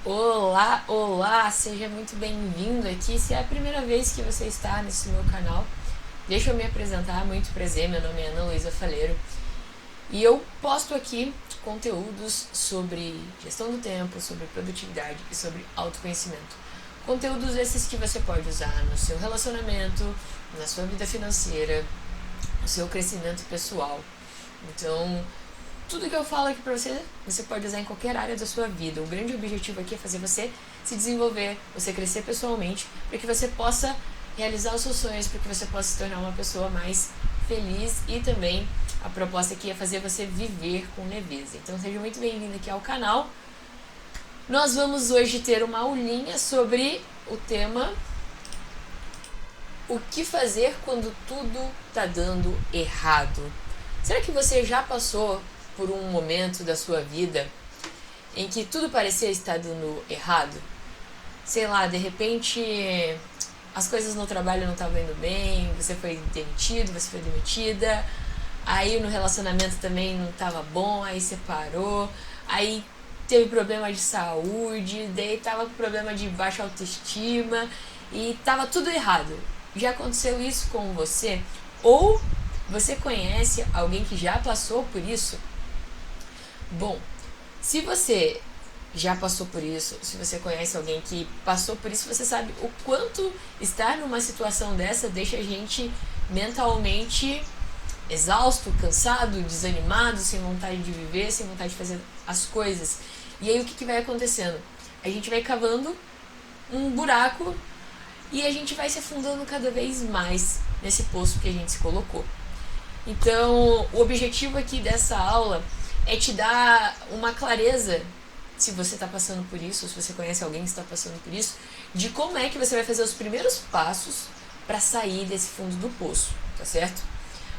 Olá, olá, seja muito bem-vindo aqui. Se é a primeira vez que você está nesse meu canal, deixa eu me apresentar, muito prazer, meu nome é Ana Luísa Faleiro e eu posto aqui conteúdos sobre gestão do tempo, sobre produtividade e sobre autoconhecimento. Conteúdos esses que você pode usar no seu relacionamento, na sua vida financeira, no seu crescimento pessoal. Então, tudo que eu falo aqui pra você, você pode usar em qualquer área da sua vida. O grande objetivo aqui é fazer você se desenvolver, você crescer pessoalmente, para que você possa realizar os seus sonhos, para que você possa se tornar uma pessoa mais feliz e também a proposta aqui é fazer você viver com leveza. Então seja muito bem-vindo aqui ao canal. Nós vamos hoje ter uma aulinha sobre o tema o que fazer quando tudo tá dando errado. Será que você já passou por um momento da sua vida em que tudo parecia estar dando errado? Sei lá, de repente as coisas no trabalho não estavam indo bem, você foi demitido, você foi demitida, aí no relacionamento também não estava bom, aí separou, aí teve problema de saúde, daí tava com problema de baixa autoestima e tava tudo errado. Já aconteceu isso com você? Ou você conhece alguém que já passou por isso? Bom, se você já passou por isso, se você conhece alguém que passou por isso, você sabe o quanto estar numa situação dessa deixa a gente mentalmente exausto, cansado, desanimado, sem vontade de viver, sem vontade de fazer as coisas. E aí o que vai acontecendo? A gente vai cavando um buraco e a gente vai se afundando cada vez mais nesse poço que a gente se colocou. Então, o objetivo aqui dessa aula é te dar uma clareza, se você está passando por isso, se você conhece alguém que está passando por isso, de como é que você vai fazer os primeiros passos para sair desse fundo do poço, tá certo?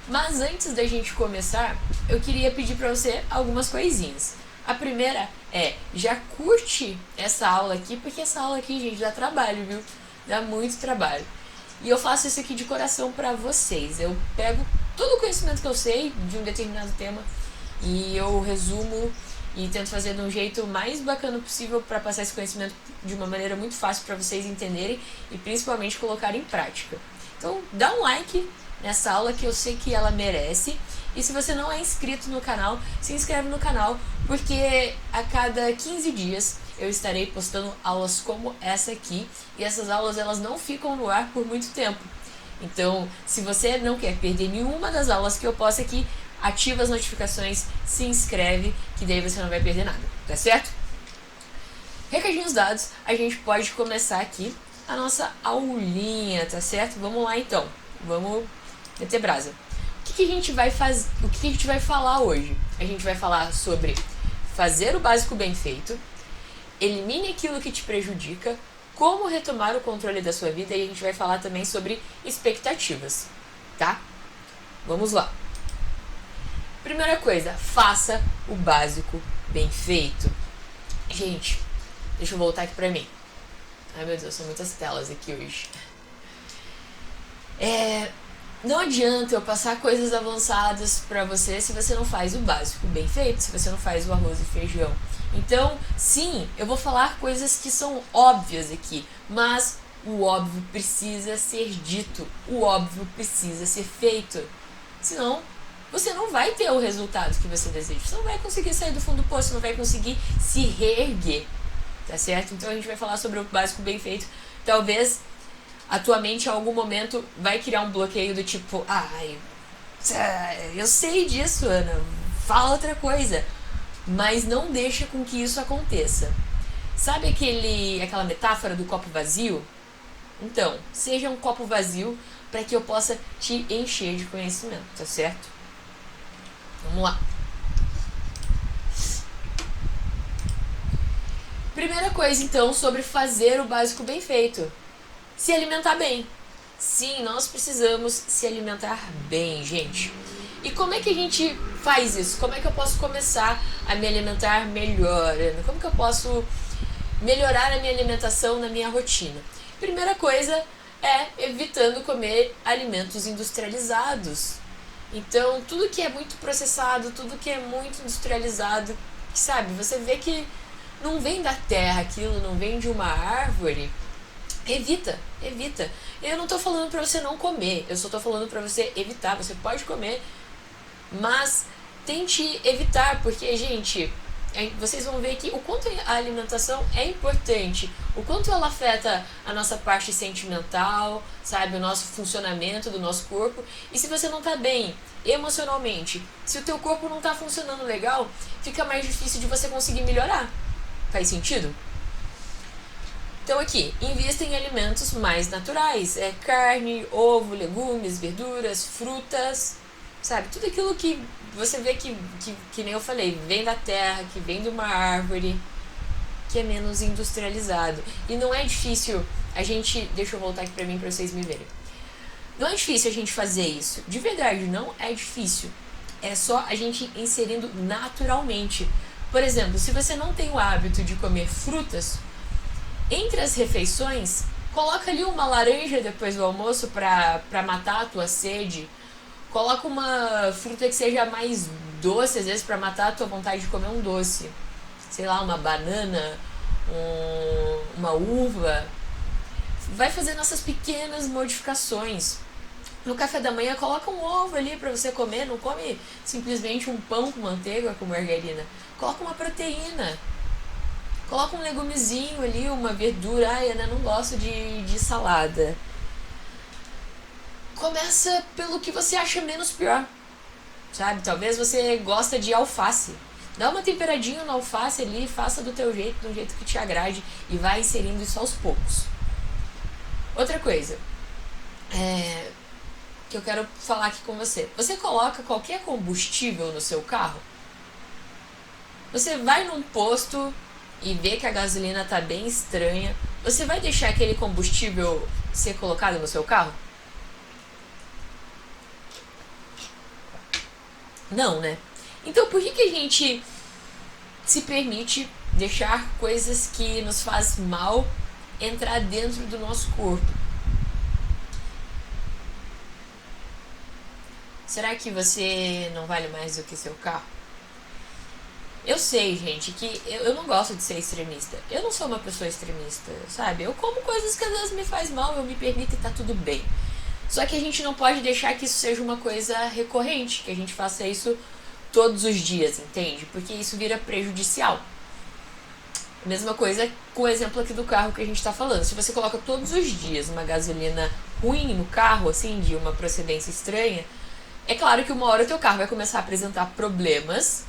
Mas antes da gente começar, eu queria pedir para você algumas coisinhas. A primeira é, já curte essa aula aqui, porque essa aula aqui, gente, dá trabalho, viu? Dá muito trabalho. E eu faço isso aqui de coração para vocês. Eu pego todo o conhecimento que eu sei de um determinado tema e eu resumo e tento fazer de um jeito mais bacana possível para passar esse conhecimento de uma maneira muito fácil para vocês entenderem e principalmente colocar em prática. Então, dá um like nessa aula que eu sei que ela merece. E se você não é inscrito no canal, se inscreve no canal, porque a cada 15 dias eu estarei postando aulas como essa aqui. E essas aulas elas não ficam no ar por muito tempo. Então, se você não quer perder nenhuma das aulas que eu posto aqui, ativa as notificações, se inscreve, que daí você não vai perder nada, tá certo? Recadinhos dados, a gente pode começar aqui a nossa aulinha, tá certo? Vamos lá então, vamos meter brasa. O que a gente vai fazer? O que a gente vai falar hoje? A gente vai falar sobre fazer o básico bem feito, elimine aquilo que te prejudica, como retomar o controle da sua vida e a gente vai falar também sobre expectativas, tá? Vamos lá. Primeira coisa, faça o básico bem feito. Gente, deixa eu voltar aqui pra mim. Ai meu Deus, são muitas telas aqui hoje. Não adianta eu passar coisas avançadas pra você se você não faz o básico bem feito, se você não faz o arroz e feijão. Então, sim, eu vou falar coisas que são óbvias aqui, mas o óbvio precisa ser dito, o óbvio precisa ser feito. Senão, você não vai ter o resultado que você deseja. Você não vai conseguir sair do fundo do poço, você não vai conseguir se reerguer, tá certo? Então a gente vai falar sobre o básico bem feito. Talvez a tua mente em algum momento vai criar um bloqueio do tipo, ai, eu sei disso, Ana, fala outra coisa. Mas não deixa com que isso aconteça. Sabe aquela metáfora do copo vazio? Então, seja um copo vazio para que eu possa te encher de conhecimento, tá certo? Vamos lá. Primeira coisa, então, sobre fazer o básico bem feito. Se alimentar bem. Sim, nós precisamos se alimentar bem, gente. E como é que a gente faz isso? Como é que eu posso começar a me alimentar melhor? Como que eu posso melhorar a minha alimentação na minha rotina? Primeira coisa é evitando comer alimentos industrializados. Então, tudo que é muito processado, tudo que é muito industrializado, sabe, você vê que não vem da terra, aquilo não vem de uma árvore, evita. Eu não tô falando pra você não comer, eu só tô falando pra você evitar. Você pode comer, mas tente evitar, porque, gente, vocês vão ver que o quanto a alimentação é importante, o quanto ela afeta a nossa parte sentimental, sabe, o nosso funcionamento do nosso corpo. E se você não tá bem emocionalmente, se o teu corpo não tá funcionando legal, fica mais difícil de você conseguir melhorar. Faz sentido? Então aqui, invista em alimentos mais naturais, carne, ovo, legumes, verduras, frutas, sabe, tudo aquilo que você vê que nem eu falei, vem da terra, que vem de uma árvore, que é menos industrializado. E não é difícil a gente, deixa eu voltar aqui pra mim pra vocês me verem, não é difícil a gente fazer isso, de verdade, não é difícil, é só a gente inserindo naturalmente. Por exemplo, se você não tem o hábito de comer frutas, entre as refeições, coloca ali uma laranja depois do almoço pra matar a tua sede. Coloca uma fruta que seja mais doce, às vezes, pra matar a tua vontade de comer um doce. Sei lá, uma banana, uma uva. Vai fazendo essas pequenas modificações. No café da manhã, coloca um ovo ali pra você comer. Não come simplesmente um pão com manteiga, com margarina. Coloca uma proteína. Coloca um legumezinho ali, uma verdura. Ai, Ana, não gosto de salada. Começa pelo que você acha menos pior, sabe? Talvez você gosta de alface. Dá uma temperadinha na alface ali, faça do teu jeito, do jeito que te agrade, e vai inserindo isso aos poucos. Outra coisa que eu quero falar aqui com você. Você coloca qualquer combustível no seu carro? Você vai num posto e vê que a gasolina tá bem estranha, você vai deixar aquele combustível ser colocado no seu carro? Não, né? Então por que a gente se permite deixar coisas que nos faz mal entrar dentro do nosso corpo? Será que você não vale mais do que seu carro? Eu sei, gente, que eu não gosto de ser extremista. Eu não sou uma pessoa extremista, sabe? Eu como coisas que às vezes me faz mal, eu me permito e tá tudo bem. Só que a gente não pode deixar que isso seja uma coisa recorrente, que a gente faça isso todos os dias, entende? Porque isso vira prejudicial. Mesma coisa com o exemplo aqui do carro que a gente tá falando. Se você coloca todos os dias uma gasolina ruim no carro, assim, de uma procedência estranha, é claro que uma hora o teu carro vai começar a apresentar problemas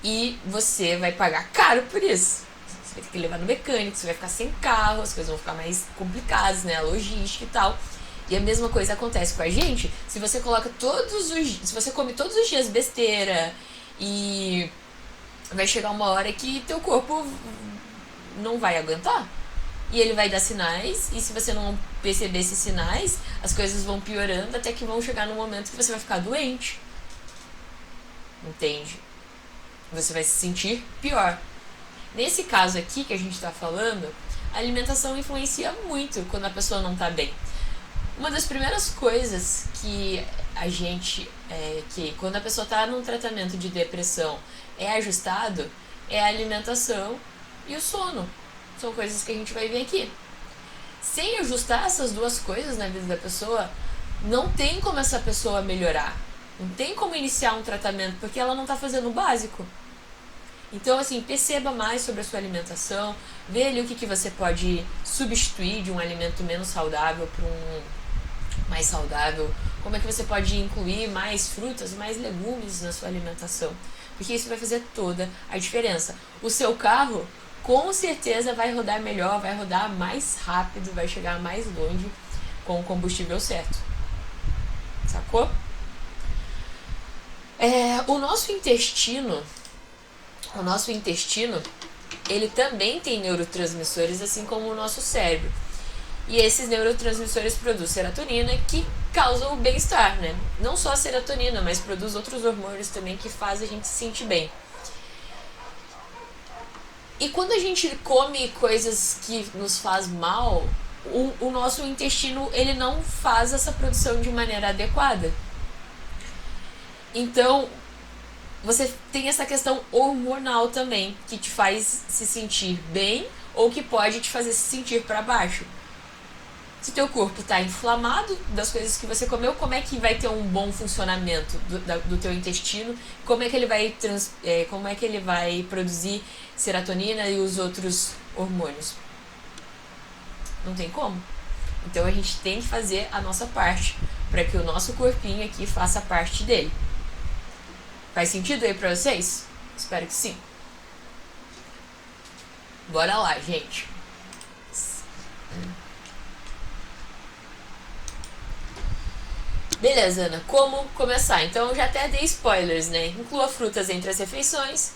e você vai pagar caro por isso. Você vai ter que levar no mecânico, você vai ficar sem carro, as coisas vão ficar mais complicadas, né? A logística e tal. E a mesma coisa acontece com a gente. Se você coloca se você come todos os dias besteira, e vai chegar uma hora que teu corpo não vai aguentar. E ele vai dar sinais, e se você não perceber esses sinais, as coisas vão piorando até que vão chegar num momento que você vai ficar doente. Entende? Você vai se sentir pior. Nesse caso aqui que a gente tá falando, a alimentação influencia muito quando a pessoa não tá bem. Uma das primeiras coisas que a gente, que quando a pessoa está num tratamento de depressão é ajustado, é a alimentação e o sono. São coisas que a gente vai ver aqui. Sem ajustar essas duas coisas na vida da pessoa, não tem como essa pessoa melhorar. Não tem como iniciar um tratamento, porque ela não está fazendo o básico. Então, assim, perceba mais sobre a sua alimentação, vê ali o que você pode substituir de um alimento menos saudável para um mais saudável, como é que você pode incluir mais frutas, mais legumes na sua alimentação, porque isso vai fazer toda a diferença. O seu carro, com certeza, vai rodar melhor, vai rodar mais rápido, vai chegar mais longe com o combustível certo. Sacou? O nosso intestino, ele também tem neurotransmissores, assim como o nosso cérebro. E esses neurotransmissores produzem serotonina, que causa o bem-estar, né? Não só a serotonina, mas produz outros hormônios também que fazem a gente se sentir bem. E quando a gente come coisas que nos faz mal, o nosso intestino, ele não faz essa produção de maneira adequada. Então, você tem essa questão hormonal também, que te faz se sentir bem ou que pode te fazer se sentir para baixo. Se teu corpo está inflamado das coisas que você comeu, como é que vai ter um bom funcionamento do teu intestino? Como é que ele vai produzir serotonina e os outros hormônios? Não tem como. Então a gente tem que fazer a nossa parte para que o nosso corpinho aqui faça parte dele. Faz sentido aí pra vocês? Espero que sim. Bora lá, gente. Beleza, Ana, como começar? Então eu já até dei spoilers, né? Inclua frutas entre as refeições,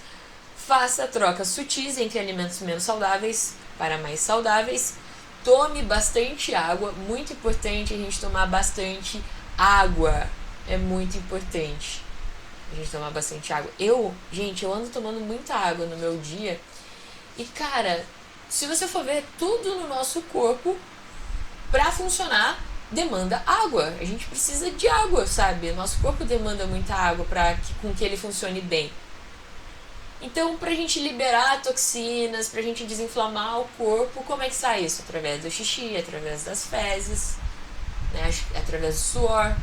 faça trocas sutis entre alimentos menos saudáveis para mais saudáveis, tome bastante água, muito importante a gente tomar bastante água, é muito importante a gente tomar bastante água. Eu ando tomando muita água no meu dia e, cara, se você for ver, tudo no nosso corpo, pra funcionar, demanda água. A gente precisa de água, sabe? Nosso corpo demanda muita água com que ele funcione bem. Então, pra gente liberar toxinas, pra gente desinflamar o corpo, como é que sai isso? Através do xixi, através das fezes, né? Através do suor.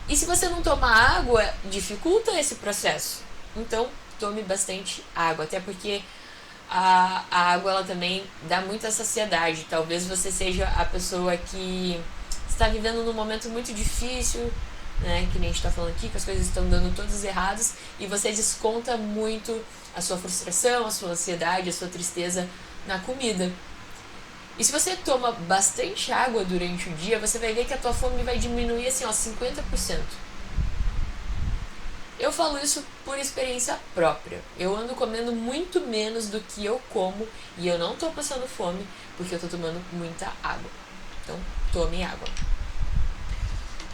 E se você não tomar água, dificulta esse processo. Então, tome bastante água, até porque a água ela também dá muita saciedade. Talvez você seja a pessoa que está vivendo num momento muito difícil, né, que nem a gente está falando aqui, que as coisas estão dando todas erradas, e você desconta muito a sua frustração, a sua ansiedade, a sua tristeza na comida. E se você toma bastante água durante o dia, você vai ver que a tua fome vai diminuir assim, ó, 50%. Eu falo isso por experiência própria. Eu ando comendo muito menos do que eu como e eu não tô passando fome porque eu tô tomando muita água. Então, tome água.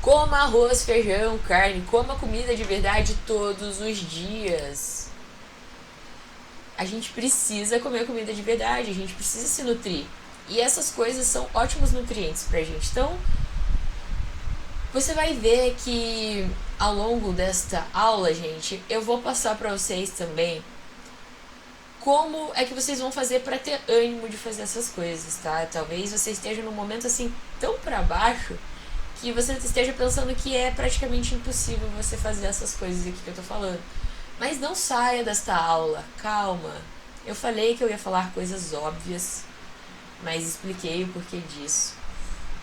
Coma arroz, feijão, carne, coma comida de verdade todos os dias. A gente precisa comer comida de verdade, a gente precisa se nutrir. E essas coisas são ótimos nutrientes pra gente. Então, você vai ver que ao longo desta aula, gente, eu vou passar pra vocês também como é que vocês vão fazer pra ter ânimo de fazer essas coisas, tá? Talvez você esteja num momento assim tão pra baixo que você esteja pensando que é praticamente impossível você fazer essas coisas aqui que eu tô falando. Mas não saia desta aula, calma. Eu falei que eu ia falar coisas óbvias, mas expliquei o porquê disso.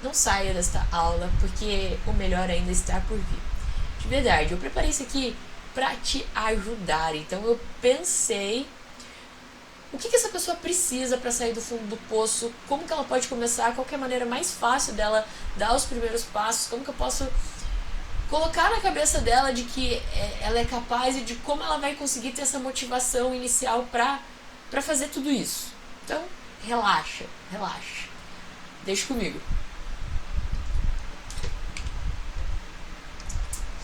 Não saia desta aula, porque o melhor ainda está por vir. De verdade, eu preparei isso aqui pra te ajudar. Então eu pensei o que essa pessoa precisa para sair do fundo do poço, como que ela pode começar, qual que é a maneira mais fácil dela dar os primeiros passos, como que eu posso colocar na cabeça dela de que ela é capaz e de como ela vai conseguir ter essa motivação inicial pra fazer tudo isso. Então, relaxa. Deixa comigo.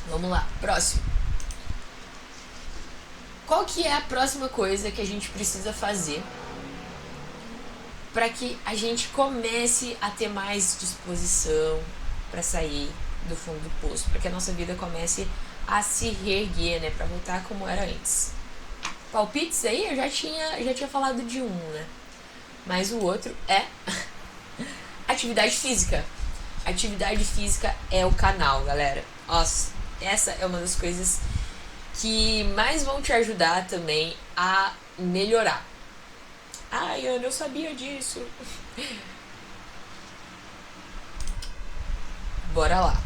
Vamos lá, próximo. Qual que é a próxima coisa que a gente precisa fazer para que a gente comece a ter mais disposição para sair do fundo do poço, para que a nossa vida comece a se reerguer, né, para voltar como era antes? Palpites aí? Eu já tinha falado de um, né? Mas o outro é atividade física. Atividade física é o canal, galera. Nossa, essa é uma das coisas que mais vão te ajudar também a melhorar. Ai, Ana, eu sabia disso. Bora lá.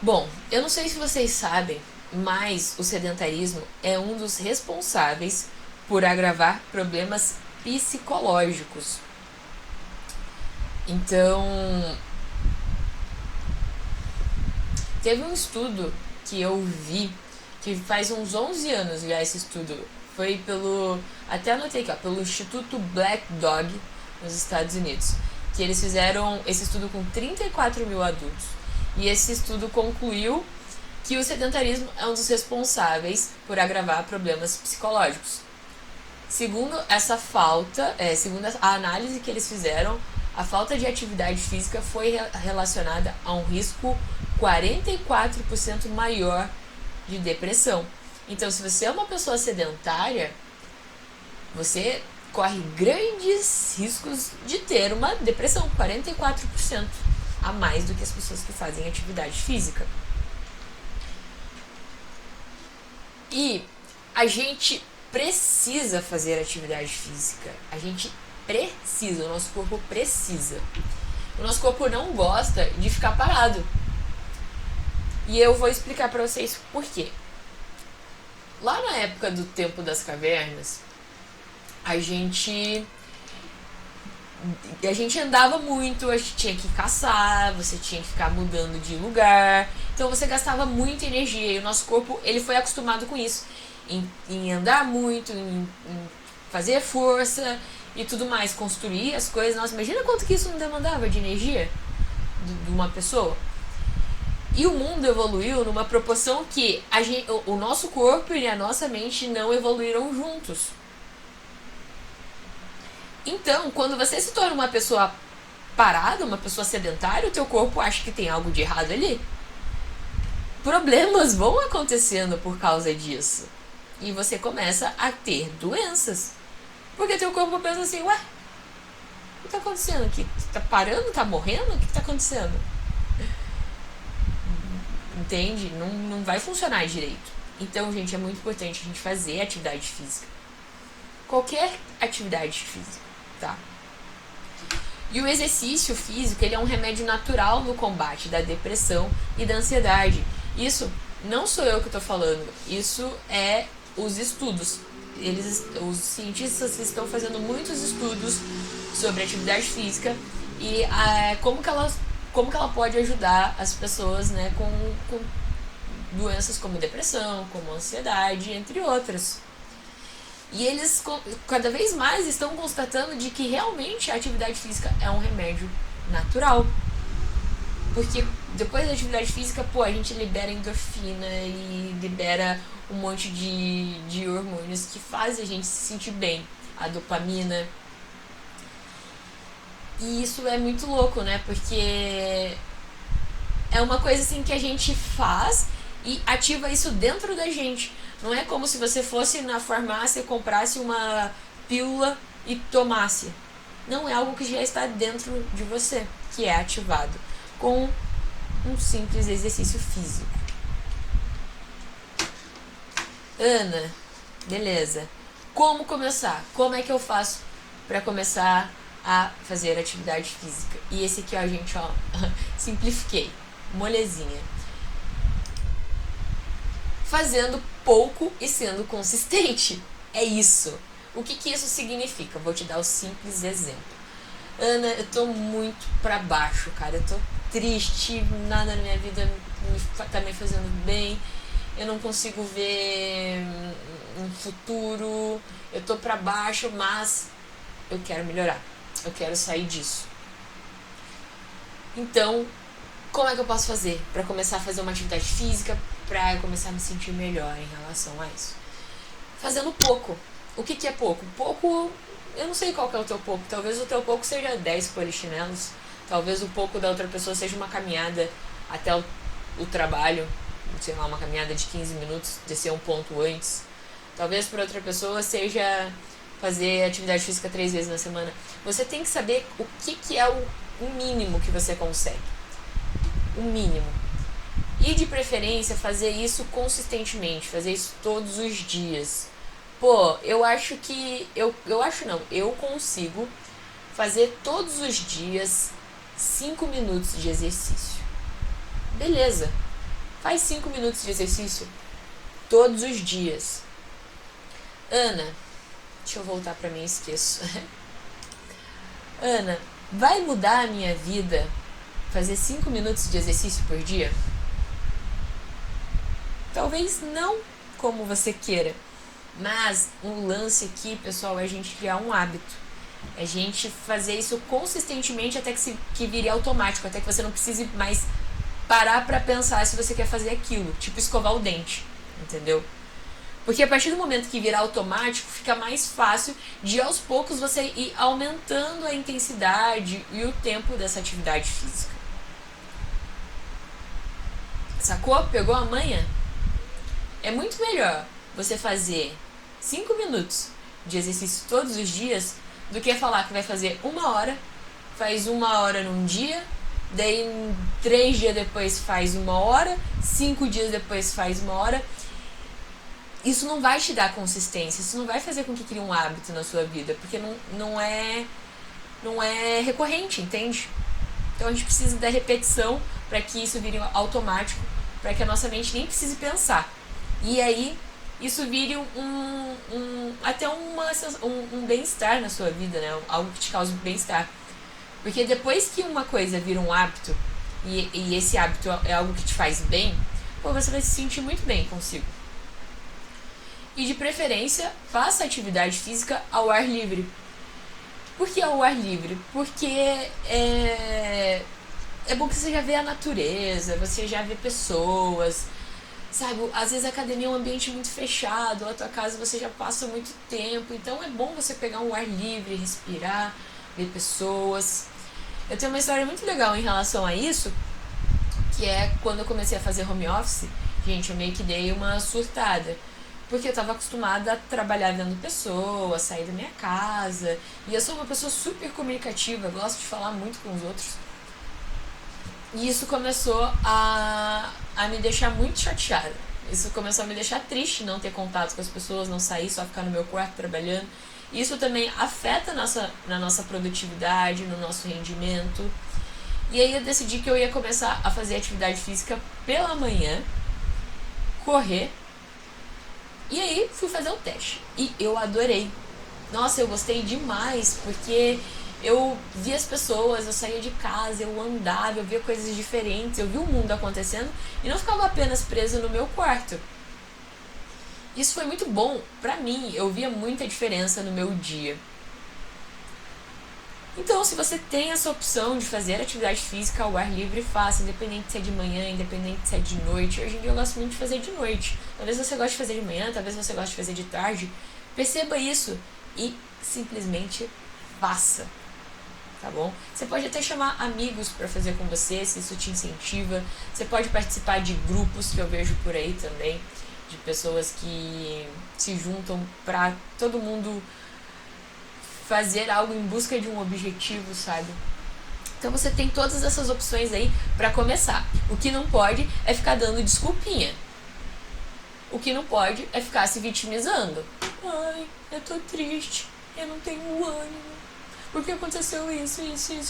Bom, eu não sei se vocês sabem, mas o sedentarismo é um dos responsáveis por agravar problemas psicológicos. Então, teve um estudo que eu vi, que faz uns 11 anos já esse estudo, foi até anotei aqui, pelo Instituto Black Dog nos Estados Unidos, que eles fizeram esse estudo com 34 mil adultos, e esse estudo concluiu que o sedentarismo é um dos responsáveis por agravar problemas psicológicos. Segundo a análise que eles fizeram, a falta de atividade física foi relacionada a um risco 44% maior de depressão. Então, se você é uma pessoa sedentária, você corre grandes riscos de ter uma depressão, 44% a mais do que as pessoas que fazem atividade física. E a gente precisa fazer atividade física. A gente precisa, o nosso corpo precisa. O nosso corpo não gosta de ficar parado. E eu vou explicar pra vocês por quê. Lá na época do tempo das cavernas, a gente andava muito, a gente tinha que caçar, você tinha que ficar mudando de lugar, então você gastava muita energia e o nosso corpo ele foi acostumado com isso, em andar muito, em fazer força e tudo mais, construir as coisas. Nossa, imagina quanto que isso não demandava de energia de uma pessoa. E o mundo evoluiu numa proporção que o nosso corpo e a nossa mente não evoluíram juntos. Então, quando você se torna uma pessoa parada, uma pessoa sedentária, o teu corpo acha que tem algo de errado ali. Problemas vão acontecendo por causa disso. E você começa a ter doenças. Porque teu corpo pensa assim, ué, o que tá acontecendo aqui? Tá parando? Tá morrendo? O que tá acontecendo? Entende? Não vai funcionar direito. Então, gente, é muito importante a gente fazer atividade física. Qualquer atividade física, tá? E o exercício físico, ele é um remédio natural no combate da depressão e da ansiedade. Isso não sou eu que tô falando, isso é os estudos. Os cientistas estão fazendo muitos estudos sobre atividade física e como que ela pode ajudar as pessoas, né, com doenças como depressão, como ansiedade, entre outras. E eles cada vez mais estão constatando de que realmente a atividade física é um remédio natural. Porque depois da atividade física, a gente libera endorfina e libera um monte de hormônios que fazem a gente se sentir bem. A dopamina. E isso é muito louco, né? Porque é uma coisa assim que a gente faz e ativa isso dentro da gente. Não é como se você fosse na farmácia e comprasse uma pílula e tomasse. Não, é algo que já está dentro de você, que é ativado com um simples exercício físico. Ana, beleza. Como começar? Como é que eu faço para começar a fazer atividade física? E esse aqui, gente, simplifiquei. Molezinha. Fazendo pouco e sendo consistente. É isso. O que isso significa? Vou te dar um simples exemplo. Ana, eu tô muito pra baixo, cara. Eu tô triste, nada na minha vida tá me fazendo bem. Eu não consigo ver um futuro. Eu tô pra baixo, mas eu quero melhorar. Eu quero sair disso. Então, como é que eu posso fazer pra começar a fazer uma atividade física, pra eu começar a me sentir melhor em relação a isso? Fazendo pouco. O que é pouco? Pouco, eu não sei qual que é o teu pouco. Talvez o teu pouco seja 10 polichinelos. Talvez o pouco da outra pessoa seja uma caminhada até o trabalho. Sei lá, uma caminhada de 15 minutos, descer um ponto antes. Talvez para outra pessoa seja fazer atividade física 3 vezes na semana. Você tem que saber o que é o mínimo que você consegue. O mínimo. E de preferência fazer isso consistentemente, fazer isso todos os dias. Eu acho que... Eu consigo fazer todos os dias 5 minutos de exercício. Beleza. Faz 5 minutos de exercício todos os dias. Ana, deixa eu voltar pra mim, esqueço. Ana, vai mudar a minha vida fazer 5 minutos de exercício por dia? Talvez não como você queira. Mas o lance aqui, pessoal, é a gente criar um hábito. É a gente fazer isso consistentemente até que vire automático. Até que você não precise mais parar pra pensar se você quer fazer aquilo. Tipo escovar o dente, entendeu? Porque a partir do momento que virar automático, fica mais fácil de aos poucos você ir aumentando a intensidade e o tempo dessa atividade física. Sacou? Pegou a manha? É muito melhor você fazer 5 minutos de exercício todos os dias do que falar que vai fazer 1 hora, faz 1 hora num dia, daí 3 dias depois faz 1 hora, 5 dias depois faz 1 hora. Isso não vai te dar consistência, isso não vai fazer com que crie um hábito na sua vida, porque não é recorrente, entende? Então a gente precisa da repetição para que isso vire automático, para que a nossa mente nem precise pensar. E aí isso vire até um bem-estar na sua vida, né? Algo que te cause bem-estar. Porque depois que uma coisa vira um hábito, e esse hábito é algo que te faz bem, pô, você vai se sentir muito bem consigo. E de preferência, faça atividade física ao ar livre. Por que ao ar livre? Porque é bom que você já vê a natureza, você já vê pessoas, sabe? Às vezes a academia é um ambiente muito fechado, ou a tua casa você já passa muito tempo, então é bom você pegar um ar livre, respirar, ver pessoas. Eu tenho uma história muito legal em relação a isso, que é quando eu comecei a fazer home office, gente, eu meio que dei uma surtada. Porque eu estava acostumada a trabalhar vendo pessoas, sair da minha casa. E eu sou uma pessoa super comunicativa, gosto de falar muito com os outros. E isso começou a me deixar muito chateada. Isso começou a me deixar triste não ter contato com as pessoas, não sair, só ficar no meu quarto trabalhando. Isso também afeta na nossa produtividade, no nosso rendimento. E aí eu decidi que eu ia começar a fazer atividade física pela manhã, correr. E aí fui fazer o teste e eu adorei. Nossa, eu gostei demais, porque eu via as pessoas, eu saía de casa, eu andava, eu via coisas diferentes, eu via o mundo acontecendo e não ficava apenas presa no meu quarto. Isso foi muito bom pra mim, eu via muita diferença no meu dia. Então, se você tem essa opção de fazer atividade física ao ar livre, faça, independente se é de manhã, independente se é de noite. Hoje em dia eu gosto muito de fazer de noite. Talvez você goste de fazer de manhã, talvez você goste de fazer de tarde. Perceba isso e simplesmente faça, tá bom? Você pode até chamar amigos para fazer com você, se isso te incentiva. Você pode participar de grupos que eu vejo por aí também, de pessoas que se juntam para todo mundo fazer algo em busca de um objetivo, sabe? Então você tem todas essas opções aí pra começar. O que não pode é ficar dando desculpinha. O que não pode é ficar se vitimizando. Ai, eu tô triste, eu não tenho ânimo. Por que aconteceu isso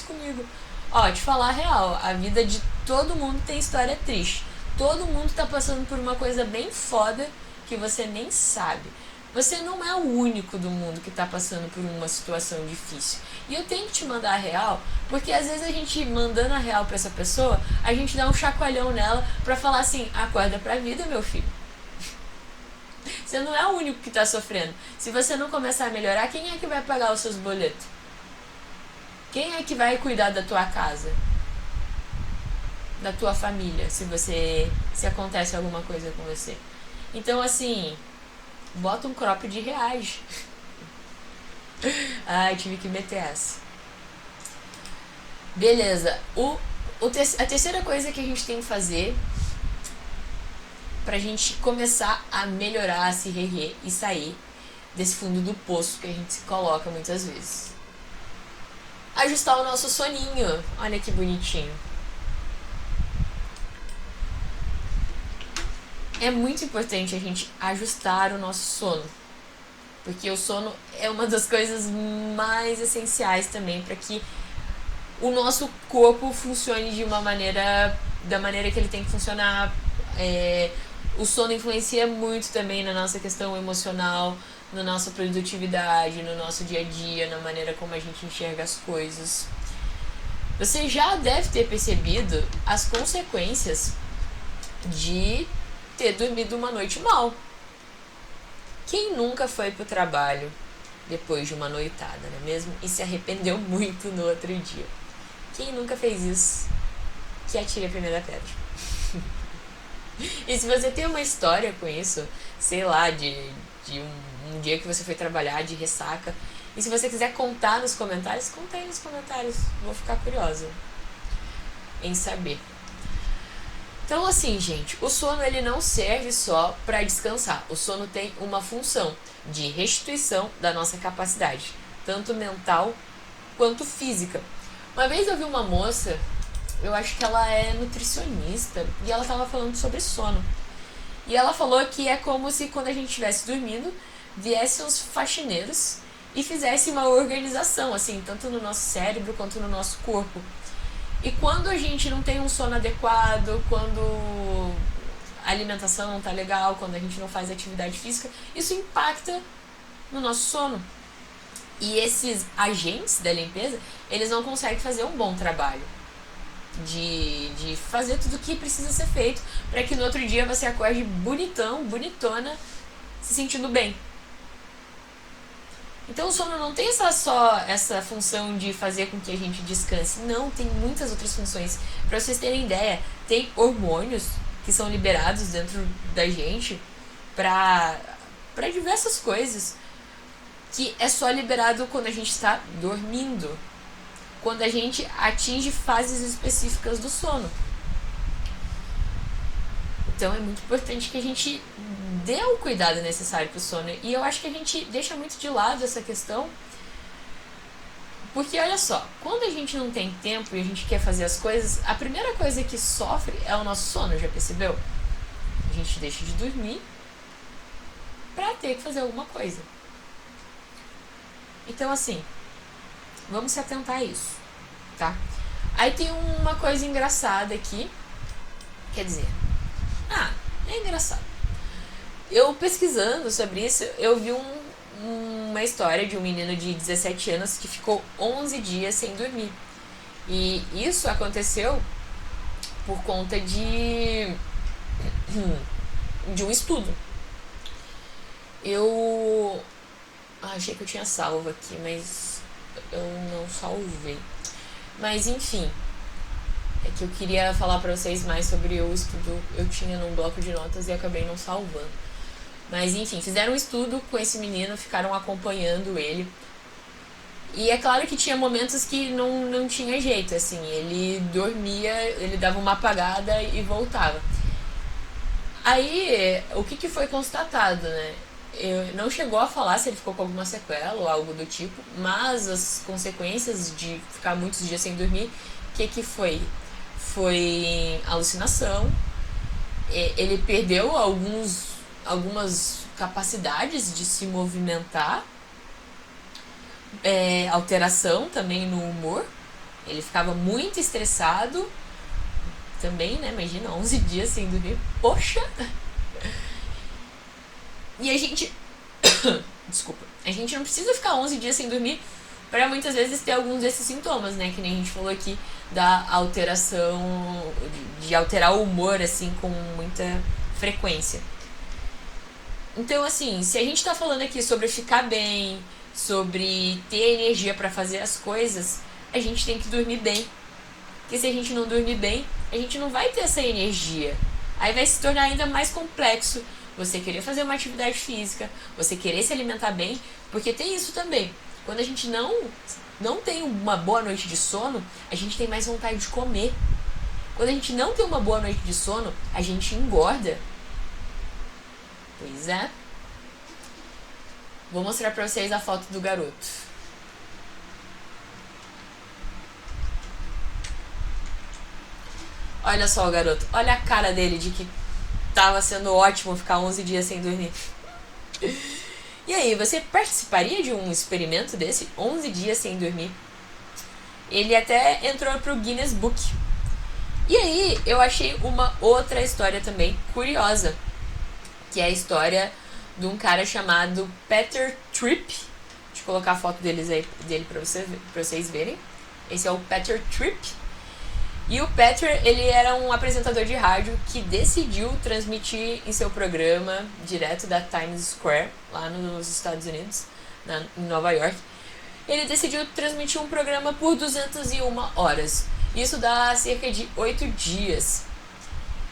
comigo? Ó, te falar a real, a vida de todo mundo tem história triste. Todo mundo tá passando por uma coisa bem foda que você nem sabe. Você não é o único do mundo que está passando por uma situação difícil. E eu tenho que te mandar a real, porque às vezes a gente mandando a real para essa pessoa, a gente dá um chacoalhão nela para falar assim, acorda pra vida, meu filho. Você não é o único que está sofrendo. Se você não começar a melhorar, quem é que vai pagar os seus boletos? Quem é que vai cuidar da tua casa? Da tua família, se acontece alguma coisa com você? Então, assim, bota um cropped e reage. Ai, tive que meter essa. Beleza. A terceira coisa que a gente tem que fazer pra gente começar a melhorar, a se reerguer e sair desse fundo do poço que a gente se coloca muitas vezes. Ajustar o nosso soninho. Olha que bonitinho. É muito importante a gente ajustar o nosso sono, porque o sono é uma das coisas mais essenciais também para que o nosso corpo funcione da maneira que ele tem que funcionar. O sono influencia muito também na nossa questão emocional, na nossa produtividade, no nosso dia a dia, na maneira como a gente enxerga as coisas. Você já deve ter percebido as consequências de ter dormido uma noite mal. Quem nunca foi pro trabalho depois de uma noitada, não é mesmo? E se arrependeu muito no outro dia? Quem nunca fez isso? Que atire a primeira pedra. E se você tem uma história com isso, sei lá, de um dia que você foi trabalhar de ressaca, e se você quiser contar nos comentários, conta aí nos comentários. Vou ficar curiosa em saber. Então, assim, gente, o sono ele não serve só para descansar. O sono tem uma função de restituição da nossa capacidade, tanto mental quanto física. Uma vez eu vi uma moça, eu acho que ela é nutricionista, e ela estava falando sobre sono. E ela falou que é como se quando a gente estivesse dormindo, viessem os faxineiros e fizesse uma organização, assim, tanto no nosso cérebro quanto no nosso corpo. E quando a gente não tem um sono adequado, quando a alimentação não tá legal, quando a gente não faz atividade física, isso impacta no nosso sono. E esses agentes da limpeza, eles não conseguem fazer um bom trabalho de fazer tudo o que precisa ser feito para que no outro dia você acorde bonitão, bonitona, se sentindo bem. Então o sono não tem só essa função de fazer com que a gente descanse. Não, tem muitas outras funções. Para vocês terem ideia, tem hormônios que são liberados dentro da gente para diversas coisas, que é só liberado quando a gente está dormindo, quando a gente atinge fases específicas do sono. Então é muito importante que a gente dê o cuidado necessário para o sono. E eu acho que a gente deixa muito de lado essa questão, porque olha só, quando a gente não tem tempo e a gente quer fazer as coisas, a primeira coisa que sofre é o nosso sono, já percebeu? A gente deixa de dormir para ter que fazer alguma coisa. Então assim, vamos se atentar a isso, tá? Aí tem uma coisa engraçada aqui, quer dizer, é engraçado. Eu pesquisando sobre isso, eu vi uma história de um menino de 17 anos que ficou 11 dias sem dormir. E isso aconteceu por conta de um estudo. Eu achei que eu tinha salvo aqui, mas eu não salvei. Mas enfim, é que eu queria falar pra vocês mais sobre o estudo. Eu tinha num bloco de notas e acabei não salvando. Mas enfim, fizeram um estudo com esse menino, ficaram acompanhando ele. E é claro que tinha momentos que não tinha jeito, assim, ele dormia, ele dava uma apagada e voltava. Aí, o que foi constatado, né? Não chegou a falar se ele ficou com alguma sequela ou algo do tipo, mas as consequências de ficar muitos dias sem dormir, o que foi? Foi alucinação, ele perdeu algumas capacidades de se movimentar, alteração também no humor, ele ficava muito estressado também, né? Imagina, 11 dias sem dormir, poxa! E a gente desculpa, a gente não precisa ficar 11 dias sem dormir para muitas vezes ter alguns desses sintomas, né? Que nem a gente falou aqui da alteração, de alterar o humor, assim, com muita frequência. Então, assim, se a gente tá falando aqui sobre ficar bem, sobre ter energia para fazer as coisas, a gente tem que dormir bem. Porque se a gente não dormir bem, a gente não vai ter essa energia. Aí vai se tornar ainda mais complexo você querer fazer uma atividade física, você querer se alimentar bem, porque tem isso também. Quando a gente não tem uma boa noite de sono, a gente tem mais vontade de comer. Quando a gente não tem uma boa noite de sono, a gente engorda. Pois é. Vou mostrar pra vocês a foto do garoto. Olha só o garoto. Olha a cara dele de que tava sendo ótimo ficar 11 dias sem dormir. E aí, você participaria de um experimento desse? 11 dias sem dormir. Ele até entrou pro Guinness Book. E aí, eu achei uma outra história também curiosa, que é a história de um cara chamado Peter Tripp. Deixa eu colocar a foto dele pra vocês verem. Esse é o Peter Tripp. E o Peter, ele era um apresentador de rádio que decidiu transmitir em seu programa, direto da Times Square, lá nos Estados Unidos, em Nova York. Ele decidiu transmitir um programa por 201 horas. Isso dá cerca de 8 dias.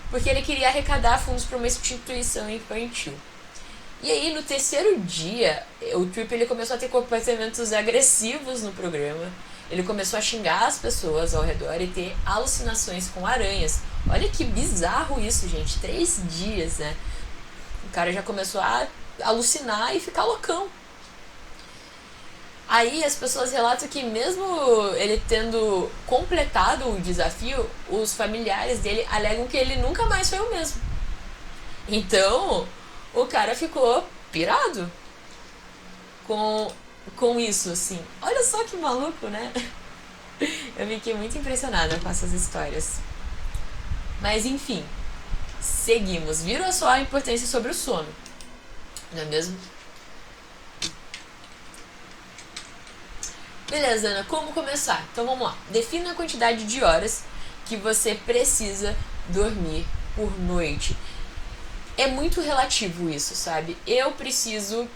Porque ele queria arrecadar fundos para uma instituição infantil. E aí, no terceiro dia, o Tripp ele começou a ter comportamentos agressivos no programa. ele começou a xingar as pessoas ao redor e ter alucinações com aranhas. Olha que bizarro isso, gente. 3 dias, né? O cara já começou a alucinar e ficar loucão. Aí as pessoas relatam que mesmo ele tendo completado o desafio, os familiares dele alegam que ele nunca mais foi o mesmo. Então, o cara ficou pirado com isso, assim. Olha só que maluco, né? Eu fiquei muito impressionada com essas histórias. Mas enfim, seguimos. Viram só a importância sobre o sono, não é mesmo? Beleza, Ana, como começar? Então vamos lá. Defina a quantidade de horas que você precisa dormir por noite. É muito relativo isso, sabe? Eu preciso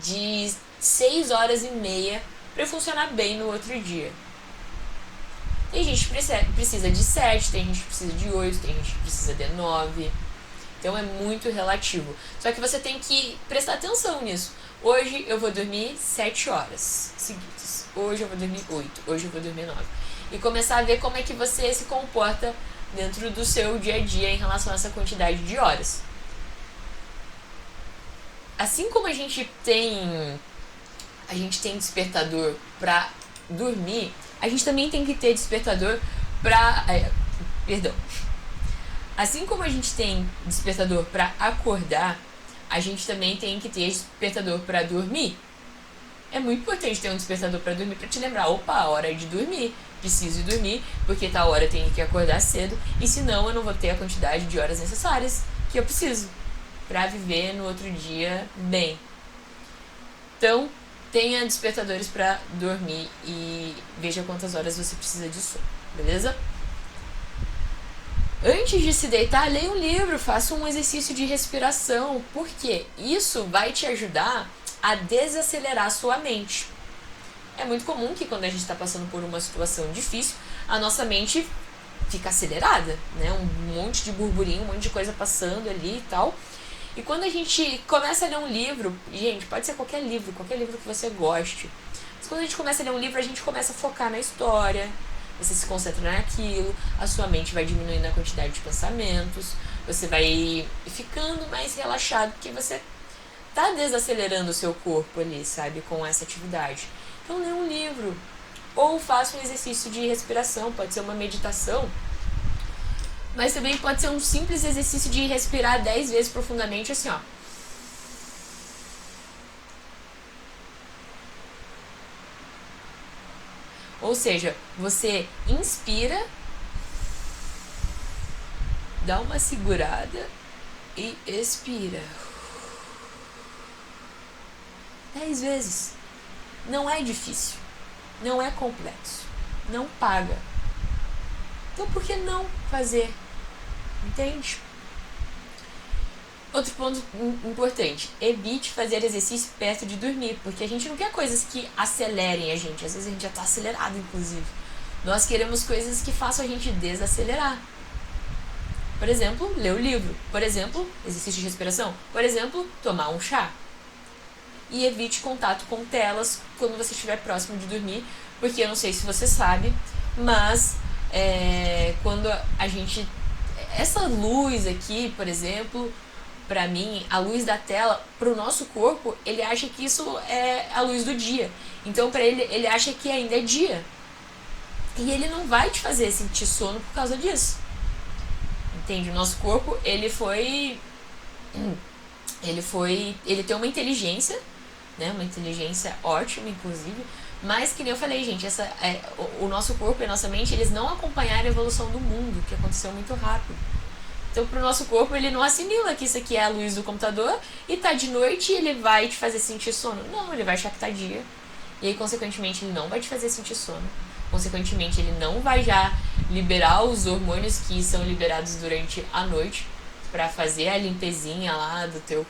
de 6 horas e meia para funcionar bem no outro dia. Tem gente que precisa de 7, tem gente que precisa de 8, tem gente que precisa de 9. Então é muito relativo. Só que você tem que prestar atenção nisso. Hoje eu vou dormir 7 horas seguidas. Hoje eu vou dormir 8. Hoje eu vou dormir 9. E começar a ver como é que você se comporta dentro do seu dia a dia em relação a essa quantidade de horas. Assim como a gente tem despertador para dormir, a gente também tem que ter despertador para... perdão. Assim como a gente tem despertador para acordar, a gente também tem que ter despertador para dormir. É muito importante ter um despertador para dormir, para te lembrar, opa, hora de dormir, preciso ir dormir, porque tal hora eu tenho que acordar cedo, e senão eu não vou ter a quantidade de horas necessárias que eu preciso para viver no outro dia bem. Então, tenha despertadores para dormir e veja quantas horas você precisa de sono, beleza? Antes de se deitar, leia um livro, faça um exercício de respiração, porque isso vai te ajudar a desacelerar a sua mente. É muito comum que quando a gente está passando por uma situação difícil, a nossa mente fica acelerada, né? Um monte de burburinho, um monte de coisa passando ali e tal. E quando a gente começa a ler um livro, gente, pode ser qualquer livro que você goste. Mas quando a gente começa a ler um livro, a gente começa a focar na história, você se concentra naquilo, a sua mente vai diminuindo a quantidade de pensamentos, você vai ficando mais relaxado, porque você tá desacelerando o seu corpo ali, sabe, com essa atividade. Então lê um livro, ou faça um exercício de respiração, pode ser uma meditação, mas também pode ser um simples exercício de respirar 10 vezes profundamente, assim, ó. Ou seja, você inspira, dá uma segurada e expira. 10 vezes. Não é difícil. Não é complexo. Não paga. Então por que não fazer? Entende? Outro ponto importante, evite fazer exercício perto de dormir, porque a gente não quer coisas que acelerem a gente, às vezes a gente já está acelerado, inclusive. Nós queremos coisas que façam a gente desacelerar. Por exemplo, ler o livro. Por exemplo, exercício de respiração. Por exemplo, tomar um chá. E evite contato com telas quando você estiver próximo de dormir, porque eu não sei se você sabe, mas quando a gente... Essa luz aqui, por exemplo... Pra mim, a luz da tela, pro nosso corpo, ele acha que isso é a luz do dia. Então, pra ele acha que ainda é dia. E ele não vai te fazer sentir sono por causa disso. Entende? O nosso corpo, ele tem uma inteligência, né? Uma inteligência ótima, inclusive. Mas, que nem eu falei, gente, o nosso corpo e a nossa mente, eles não acompanharam a evolução do mundo, que aconteceu muito rápido. Então, pro nosso corpo, ele não assimila que isso aqui é a luz do computador e tá de noite e ele vai te fazer sentir sono. Não, ele vai achar que tá dia. E aí, consequentemente, ele não vai te fazer sentir sono. Consequentemente, ele não vai já liberar os hormônios que são liberados durante a noite pra fazer a limpezinha lá do teu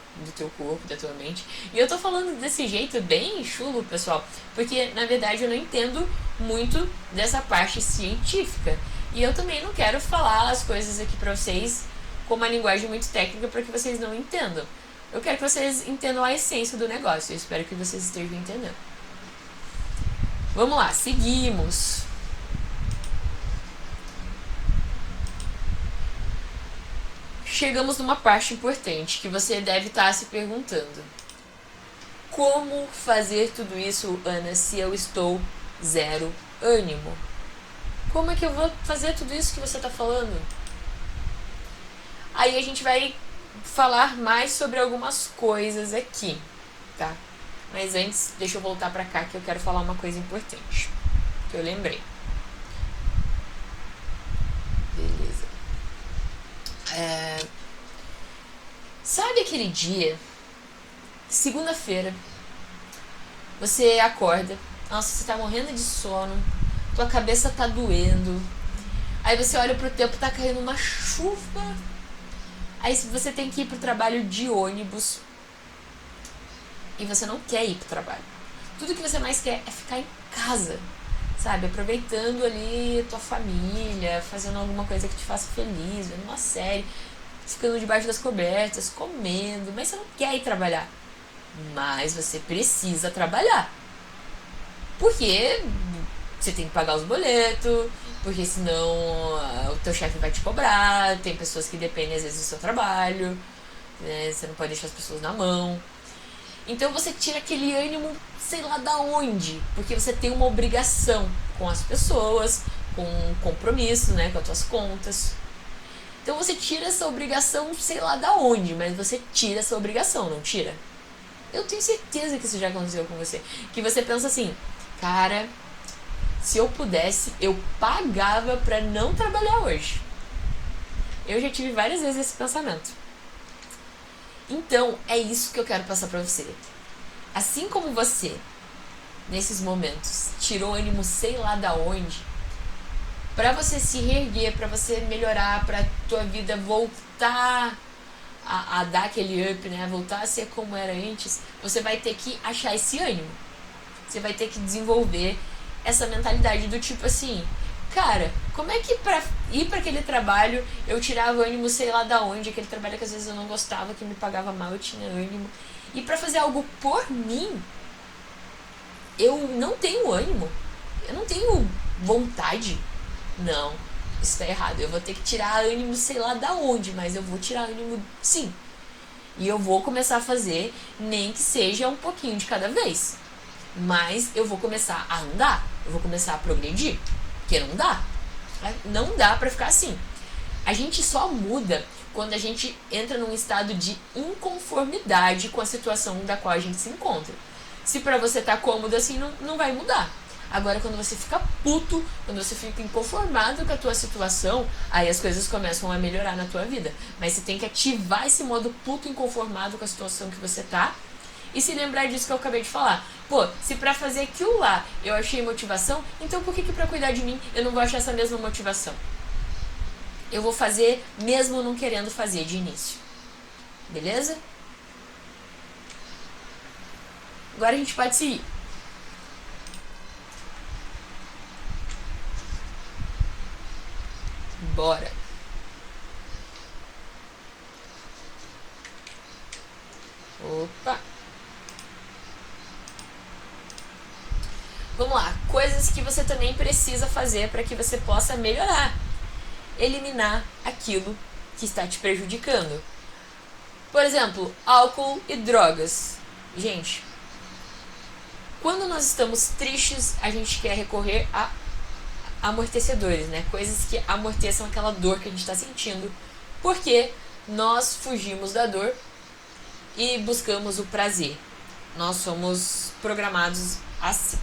corpo, da tua mente. E eu tô falando desse jeito bem chulo, pessoal, porque, na verdade, eu não entendo muito dessa parte científica. E eu também não quero falar as coisas aqui pra vocês com uma linguagem muito técnica para que vocês não entendam. Eu quero que vocês entendam a essência do negócio. Eu espero que vocês estejam entendendo. Vamos lá, seguimos. Chegamos numa parte importante que você deve estar se perguntando. Como fazer tudo isso, Ana, se eu estou zero ânimo? Como é que eu vou fazer tudo isso que você está falando? Aí a gente vai falar mais sobre algumas coisas aqui, tá? Mas antes, deixa eu voltar pra cá que eu quero falar uma coisa importante que eu lembrei. Beleza. Sabe aquele dia, segunda-feira, você acorda, nossa, você tá morrendo de sono, tua cabeça tá doendo, aí você olha pro tempo, tá caindo uma chuva, aí você tem que ir pro trabalho de ônibus e você não quer ir pro trabalho. Tudo que você mais quer é ficar em casa, sabe? Aproveitando ali tua família, fazendo alguma coisa que te faça feliz, vendo uma série, ficando debaixo das cobertas, comendo, mas você não quer ir trabalhar. Mas você precisa trabalhar. Porque você tem que pagar os boletos, porque senão o teu chefe vai te cobrar, tem pessoas que dependem às vezes do seu trabalho, né? Você não pode deixar as pessoas na mão. Então você tira aquele ânimo, sei lá da onde, porque você tem uma obrigação com as pessoas, com um compromisso, né, com as tuas contas. Então você tira essa obrigação, sei lá da onde, mas você tira essa obrigação, não tira? Eu tenho certeza que isso já aconteceu com você. Que você pensa assim, cara, se eu pudesse, eu pagava pra não trabalhar hoje. Eu já tive várias vezes esse pensamento. Então, é isso que eu quero passar pra você. Assim como você, nesses momentos, tirou ânimo sei lá da onde, pra você se reerguer, pra você melhorar, pra tua vida voltar a dar aquele up, né? Voltar a ser como era antes, você vai ter que achar esse ânimo. Você vai ter que desenvolver essa mentalidade do tipo assim, cara, como é que pra ir pra aquele trabalho eu tirava ânimo sei lá da onde, aquele trabalho que às vezes eu não gostava, que me pagava mal, eu tinha ânimo. E pra fazer algo por mim, eu não tenho ânimo, eu não tenho vontade. Não, isso tá errado. Eu vou ter que tirar ânimo sei lá da onde, mas eu vou tirar ânimo sim. E eu vou começar a fazer, nem que seja um pouquinho de cada vez. Mas eu vou começar a andar, eu vou começar a progredir. Porque não dá. Não dá pra ficar assim. A gente só muda quando a gente entra num estado de inconformidade com a situação da qual a gente se encontra. Se pra você tá cômodo assim, não vai mudar. Agora, quando você fica puto, quando você fica inconformado com a tua situação, aí as coisas começam a melhorar na tua vida. Mas você tem que ativar esse modo puto inconformado com a situação que você tá e se lembrar disso que eu acabei de falar. Pô, se pra fazer aquilo lá eu achei motivação, então por que pra cuidar de mim eu não vou achar essa mesma motivação? Eu vou fazer mesmo não querendo fazer de início. Beleza? Agora a gente pode seguir. Bora. Opa. Vamos lá. Coisas que você também precisa fazer para que você possa melhorar. Eliminar aquilo que está te prejudicando. Por exemplo, álcool e drogas. Gente, quando nós estamos tristes, a gente quer recorrer a amortecedores, né? Coisas que amorteçam aquela dor que a gente está sentindo, porque nós fugimos da dor e buscamos o prazer. Nós somos programados assim.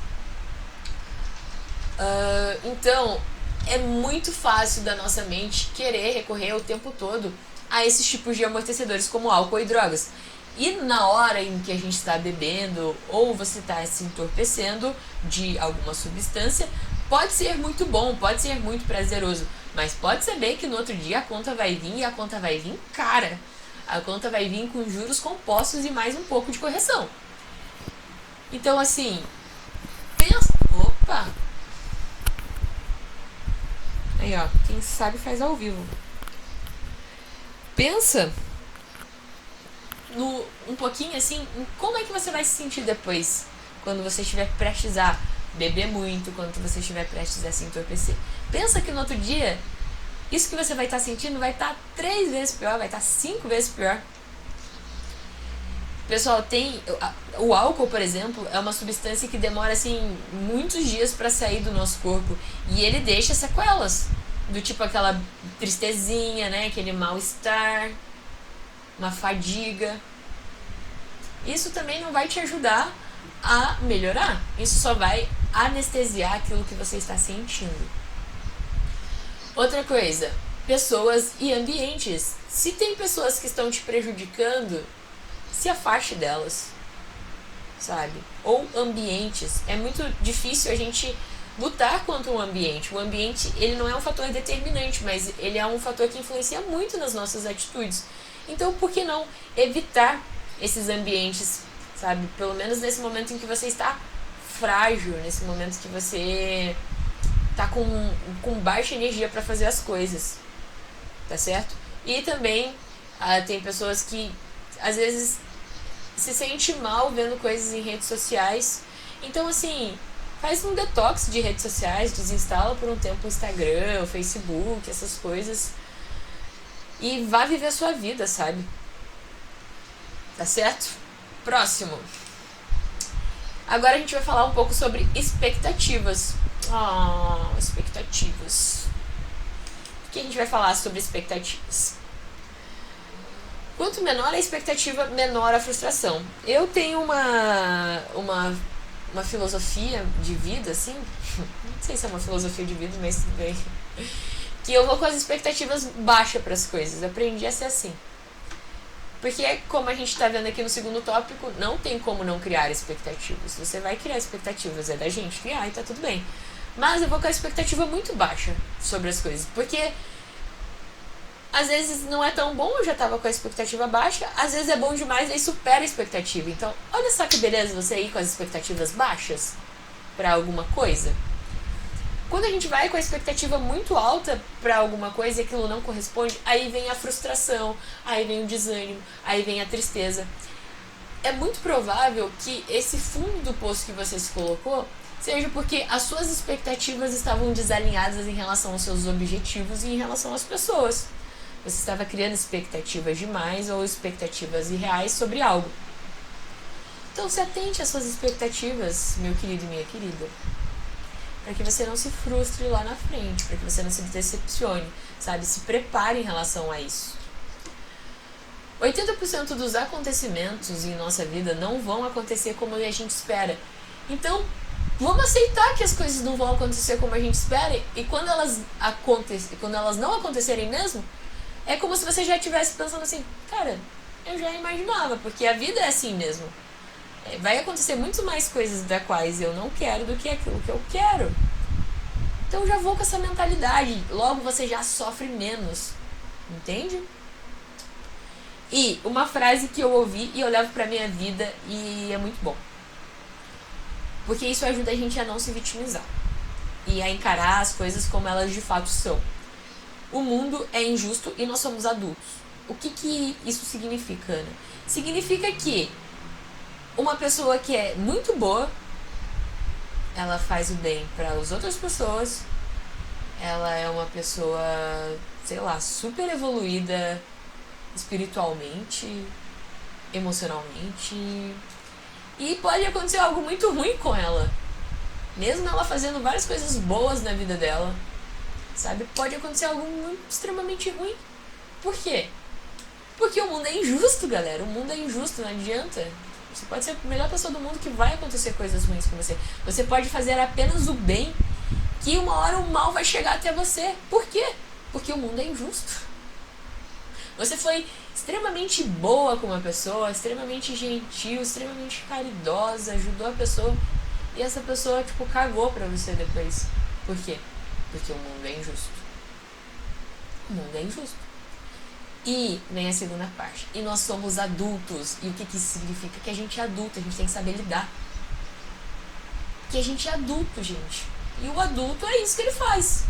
Então, é muito fácil da nossa mente querer recorrer o tempo todo a esses tipos de amortecedores como álcool e drogas. E na hora em que a gente está bebendo ou você está se entorpecendo de alguma substância, pode ser muito bom, pode ser muito prazeroso, mas pode saber que no outro dia a conta vai vir e a conta vai vir cara. A conta vai vir com juros compostos e mais um pouco de correção. Então assim, pensa... Opa! Aí ó, quem sabe faz ao vivo. Pensa um pouquinho assim, em como é que você vai se sentir depois, quando você estiver prestes a beber muito quando você estiver prestes a se entorpecer. Pensa que no outro dia, isso que você vai estar sentindo vai estar 3 vezes pior, vai estar 5 vezes pior. Pessoal, o álcool, por exemplo, é uma substância que demora assim muitos dias para sair do nosso corpo e ele deixa sequelas, do tipo aquela tristezinha, né, aquele mal-estar, uma fadiga. Isso também não vai te ajudar a melhorar. Isso só vai anestesiar aquilo que você está sentindo. Outra coisa, pessoas e ambientes. Se tem pessoas que estão te prejudicando, se afaste delas, sabe? Ou ambientes. É muito difícil a gente lutar contra um ambiente. O ambiente, ele não é um fator determinante, mas ele é um fator que influencia muito nas nossas atitudes. Então, por que não evitar esses ambientes, sabe? Pelo menos nesse momento em que você está frágil, nesse momento que você tá com baixa energia para fazer as coisas, tá certo? E também tem pessoas que às vezes se sente mal vendo coisas em redes sociais. Então, assim, faz um detox de redes sociais, desinstala por um tempo o Instagram, o Facebook, essas coisas. E vá viver a sua vida, sabe? Tá certo? Próximo. Agora a gente vai falar um pouco sobre expectativas. Expectativas. O que a gente vai falar sobre expectativas? Quanto menor a expectativa, menor a frustração. Eu tenho uma filosofia de vida, assim, não sei se é uma filosofia de vida, mas tudo bem, que eu vou com as expectativas baixas para as coisas. Aprendi a ser assim. Porque, como a gente está vendo aqui no segundo tópico, não tem como não criar expectativas. Você vai criar expectativas, é da gente criar e tá tudo bem. Mas eu vou com a expectativa muito baixa sobre as coisas, porque às vezes não é tão bom, eu já tava com a expectativa baixa, às vezes é bom demais, aí supera a expectativa. Então, olha só que beleza você ir com as expectativas baixas para alguma coisa. Quando a gente vai com a expectativa muito alta para alguma coisa e aquilo não corresponde, aí vem a frustração, aí vem o desânimo, aí vem a tristeza. É muito provável que esse fundo do poço que você se colocou seja porque as suas expectativas estavam desalinhadas em relação aos seus objetivos e em relação às pessoas. Você estava criando expectativas demais ou expectativas irreais sobre algo. Então se atente às suas expectativas, meu querido e minha querida, para que você não se frustre lá na frente, para que você não se decepcione, sabe? Se prepare em relação a isso. 80% dos acontecimentos em nossa vida não vão acontecer como a gente espera. Então, vamos aceitar que as coisas não vão acontecer como a gente espera, e quando elas não acontecerem mesmo, é como se você já estivesse pensando assim, cara, eu já imaginava, porque a vida é assim mesmo. Vai acontecer muito mais coisas das quais eu não quero do que aquilo que eu quero. Então já vou com essa mentalidade, logo você já sofre menos, entende? E uma frase que eu ouvi e eu levo pra minha vida e é muito bom. Porque isso ajuda a gente a não se vitimizar e a encarar as coisas como elas de fato são. O mundo é injusto e nós somos adultos. O que isso significa, Ana? Significa que uma pessoa que é muito boa, ela faz o bem para as outras pessoas, ela é uma pessoa, sei lá, super evoluída espiritualmente, emocionalmente, e pode acontecer algo muito ruim com ela, mesmo ela fazendo várias coisas boas na vida dela, sabe? Pode acontecer algo extremamente ruim. Por quê? Porque o mundo é injusto, galera. O mundo é injusto, não adianta. Você pode ser a melhor pessoa do mundo que vai acontecer coisas ruins com você. Você pode fazer apenas o bem, que uma hora o mal vai chegar até você. Por quê? Porque o mundo é injusto. Você foi extremamente boa com uma pessoa, extremamente gentil, extremamente caridosa, ajudou a pessoa, e essa pessoa, tipo, cagou pra você depois. Por quê? Porque o mundo é injusto. O mundo é injusto. E vem a segunda parte. E nós somos adultos. E o que isso significa? Que a gente é adulto, a gente tem que saber lidar. Que a gente é adulto, gente. E o adulto é isso que ele faz.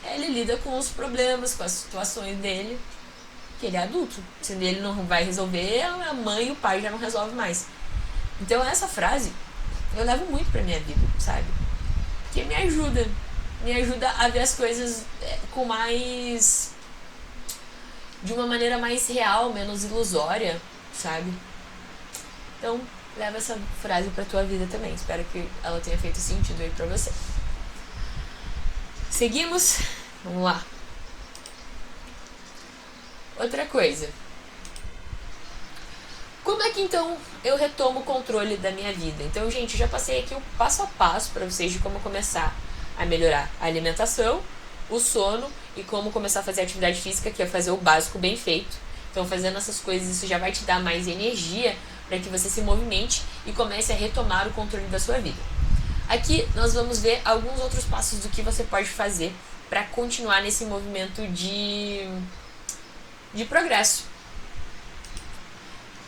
Ele lida com os problemas, com as situações dele. Que ele é adulto. Se ele não vai resolver, a mãe e o pai já não resolvem mais. Então essa frase eu levo muito pra minha vida, sabe? porque me ajuda a ver as coisas com mais, de uma maneira mais real, menos ilusória, sabe? Então, leva essa frase pra tua vida também. Espero que ela tenha feito sentido aí pra você. Seguimos? Vamos lá. Outra coisa. Como é que então eu retomo o controle da minha vida? Então, gente, já passei aqui o passo a passo pra vocês de como começar a melhorar a alimentação, o sono e como começar a fazer atividade física, que é fazer o básico bem feito. Então, fazendo essas coisas, isso já vai te dar mais energia para que você se movimente e comece a retomar o controle da sua vida. Aqui nós vamos ver alguns outros passos do que você pode fazer para continuar nesse movimento de progresso.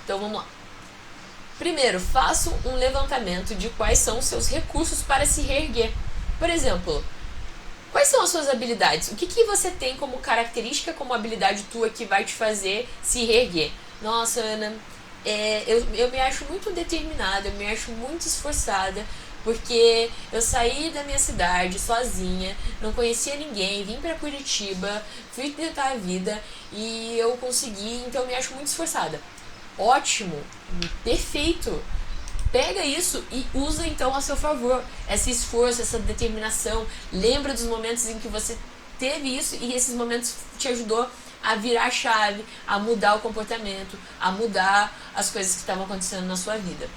Então vamos lá. Primeiro, faça um levantamento de quais são os seus recursos para se reerguer. Por exemplo, quais são as suas habilidades? O que você tem como característica, como habilidade tua que vai te fazer se reerguer? Nossa, Ana, eu me acho muito determinada, eu me acho muito esforçada, porque eu saí da minha cidade sozinha, não conhecia ninguém, vim pra Curitiba, fui tentar a vida e eu consegui, então eu me acho muito esforçada. Ótimo, perfeito. Pega isso e usa então a seu favor esse esforço, essa determinação. Lembra dos momentos em que você teve isso e esses momentos te ajudou a virar a chave, a mudar o comportamento, a mudar as coisas que estavam acontecendo na sua vida.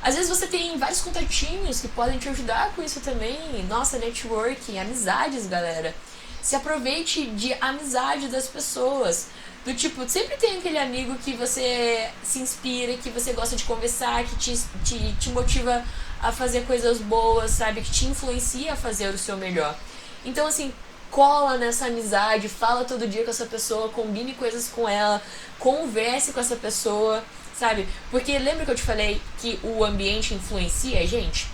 Às vezes você tem vários contatinhos que podem te ajudar com isso também. Nossa, networking, amizades, galera. Se aproveite de amizade das pessoas. Do tipo, sempre tem aquele amigo que você se inspira, que você gosta de conversar, que te motiva a fazer coisas boas, sabe? Que te influencia a fazer o seu melhor. Então, assim, cola nessa amizade, fala todo dia com essa pessoa, combine coisas com ela, converse com essa pessoa, sabe? Porque lembra que eu te falei que o ambiente influencia a gente?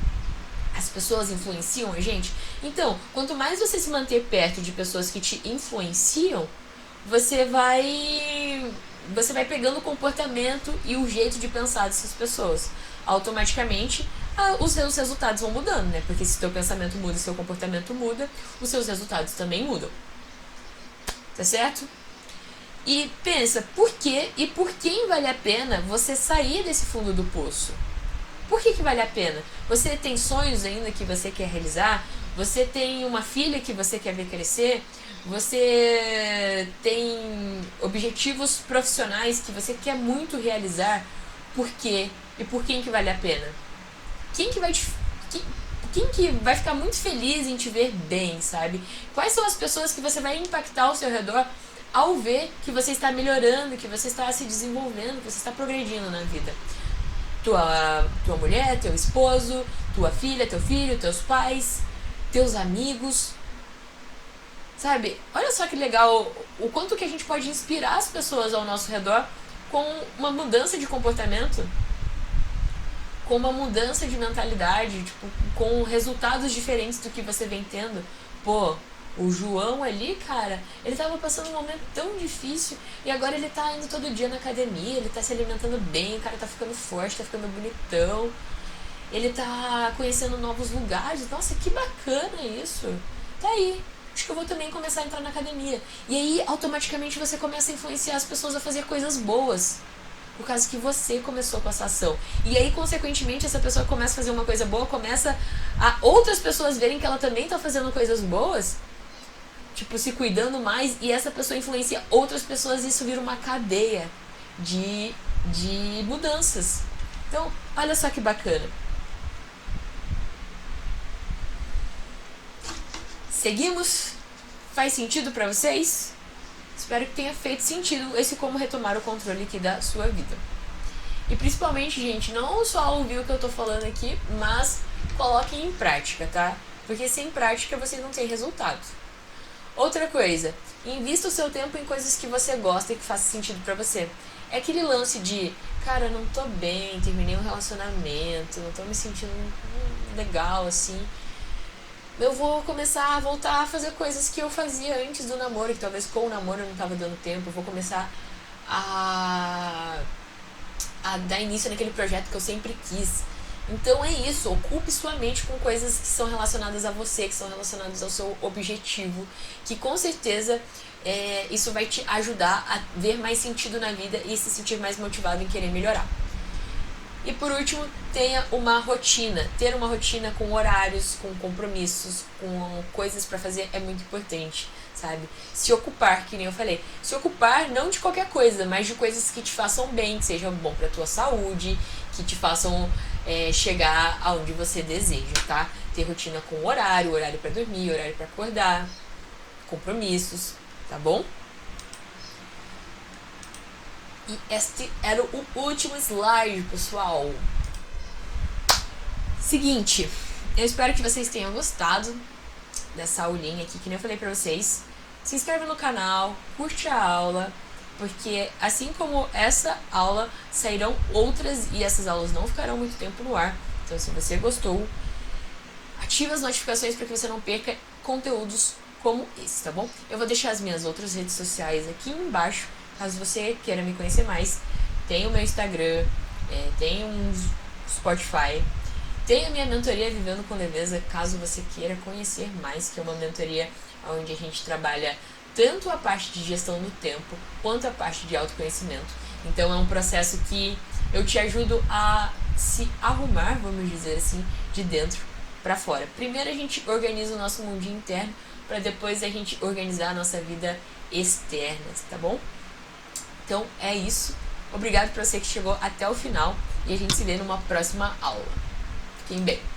As pessoas influenciam a gente? Então, quanto mais você se manter perto de pessoas que te influenciam, você vai pegando o comportamento e o jeito de pensar dessas pessoas. Automaticamente, os seus resultados vão mudando, né? Porque se o teu pensamento muda e seu comportamento muda, os seus resultados também mudam. Tá certo? E pensa, por que e por quem vale a pena você sair desse fundo do poço? Por que vale a pena? Você tem sonhos ainda que você quer realizar? Você tem uma filha que você quer ver crescer? Você tem objetivos profissionais que você quer muito realizar? Por quê? E por quem que vale a pena? Quem que vai ficar muito feliz em te ver bem, sabe? Quais são as pessoas que você vai impactar ao seu redor ao ver que você está melhorando, que você está se desenvolvendo, que você está progredindo na vida? Tua mulher, teu esposo, tua filha, teu filho, teus pais, teus amigos, sabe? Olha só que legal o quanto que a gente pode inspirar as pessoas ao nosso redor com uma mudança de comportamento, com uma mudança de mentalidade, tipo, com resultados diferentes do que você vem tendo. Pô, o João ali, cara, ele tava passando um momento tão difícil e agora ele tá indo todo dia na academia, ele tá se alimentando bem, o cara tá ficando forte, tá ficando bonitão, ele tá conhecendo novos lugares. Nossa, que bacana isso. Tá aí, acho que eu vou também começar a entrar na academia. E aí, automaticamente, você começa a influenciar as pessoas a fazer coisas boas, por causa que você começou com essa ação. E aí, consequentemente, essa pessoa começa a fazer uma coisa boa, começa a outras pessoas verem que ela também tá fazendo coisas boas, tipo, se cuidando mais, e essa pessoa influencia outras pessoas e isso vira uma cadeia de mudanças. Então, olha só que bacana. Seguimos? Faz sentido pra vocês? Espero que tenha feito sentido esse como retomar o controle aqui da sua vida. E principalmente, gente, não só ouvir o que eu tô falando aqui, mas coloquem em prática, tá? Porque sem prática você não tem resultado. Outra coisa, invista o seu tempo em coisas que você gosta e que façam sentido pra você. É aquele lance de, cara, não tô bem, terminei um relacionamento, não tô me sentindo legal, assim. Eu vou começar a voltar a fazer coisas que eu fazia antes do namoro, que talvez com o namoro eu não tava dando tempo. Eu vou começar a dar início naquele projeto que eu sempre quis. Então é isso, ocupe sua mente com coisas que são relacionadas a você, que são relacionadas ao seu objetivo, que com certeza isso vai te ajudar a ver mais sentido na vida e se sentir mais motivado em querer melhorar. E por último, tenha uma rotina. Ter uma rotina com horários, com compromissos, com coisas para fazer é muito importante, sabe? Se ocupar, que nem eu falei. Se ocupar não de qualquer coisa, mas de coisas que te façam bem, que sejam bom pra tua saúde, que te façam chegar aonde você deseja, tá? Ter rotina com horário para dormir, horário para acordar, compromissos, tá bom? E este era o último slide, pessoal. Seguinte, eu espero que vocês tenham gostado dessa aulinha aqui, que nem eu falei pra vocês. Se inscreve no canal, curte a aula, porque assim como essa aula, sairão outras e essas aulas não ficarão muito tempo no ar. Então, se você gostou, ative as notificações para que você não perca conteúdos como esse, tá bom? Eu vou deixar as minhas outras redes sociais aqui embaixo, caso você queira me conhecer mais. Tem o meu Instagram, tem um Spotify, tem a minha mentoria Vivendo com Leveza, caso você queira conhecer mais, que é uma mentoria onde a gente trabalha tanto a parte de gestão do tempo, quanto a parte de autoconhecimento. Então é um processo que eu te ajudo a se arrumar, vamos dizer assim, de dentro para fora. Primeiro a gente organiza o nosso mundinho interno, para depois a gente organizar a nossa vida externa, tá bom? Então é isso. Obrigado por você que chegou até o final e a gente se vê numa próxima aula. Fiquem bem.